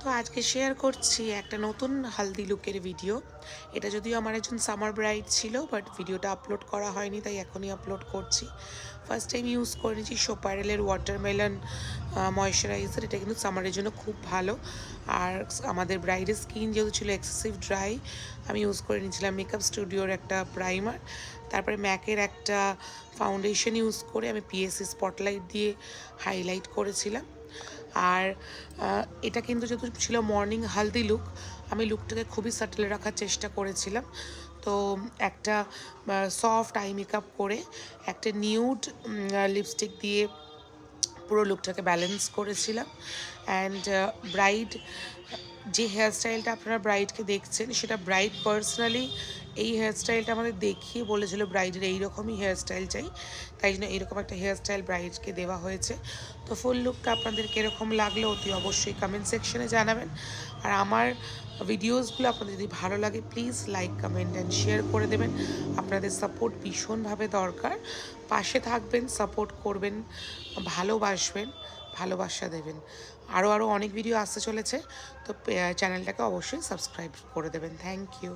তো আজকে শেয়ার করছি একটা নতুন হালদি লুকের ভিডিও। এটা যদিও আমার একজন সামার ব্রাইড ছিল, বাট ভিডিওটা আপলোড করা হয়নি, তাই এখনই আপলোড করছি। ফার্স্ট টাইম ইউজ করে নিয়েছি সোপারেলের ওয়াটারমেলন ময়শ্চারাইজার। এটা কিন্তু সামারের জন্য খুব ভালো। আর আমাদের ব্রাইডের স্কিন যেহেতু ছিল এক্সেসিভ ড্রাই, আমি ইউজ করে নিয়েছিলাম মেকআপ স্টুডিওর একটা প্রাইমার, তারপরে ম্যাকের একটা ফাউন্ডেশন ইউজ করে আমি পিএসসি স্পটলাইট দিয়ে হাইলাইট করেছিলাম। আর এটা কিন্তু যেহেতু ছিল মর্নিং হালদি লুক, আমি লুকটাকে খুবই সাটল রাখার চেষ্টা করেছিলাম। তো একটা সফট আই মেকআপ করে একটা নিউড লিপস্টিক দিয়ে পুরো লুকটাকে ব্যালেন্স করেছিলাম। অ্যান্ড ব্রাইড যে হেয়ারস্টাইলটা আপনারা ব্রাইডকে দেখছেন, সেটা ব্রাইড পার্সোনালি এই হেয়ারস্টাইলটা আমাদের দেখিয়ে বলেছিল ব্রাইডের এইরকমই হেয়ারস্টাইল চাই, তাই জন্য এইরকম একটা হেয়ারস্টাইল ব্রাইডকে দেওয়া হয়েছে। তো ফুল লুকটা আপনাদের কীরকম লাগলো অতি অবশ্যই কমেন্ট সেকশনে জানাবেন। আর আমার ভিডিওসগুলো আপনাদের যদি ভালো লাগে please like comment and share করে দেবেন। আপনাদের সাপোর্ট ভীষণভাবে দরকার। পাশে থাকবেন, সাপোর্ট করবেন, ভালোবাসবেন, ভালোবাসা দেবেন। আরও অনেক ভিডিও আসতে চলেছে, তো চ্যানেলটাকে অবশ্যই সাবস্ক্রাইব করে দেবেন। Thank you.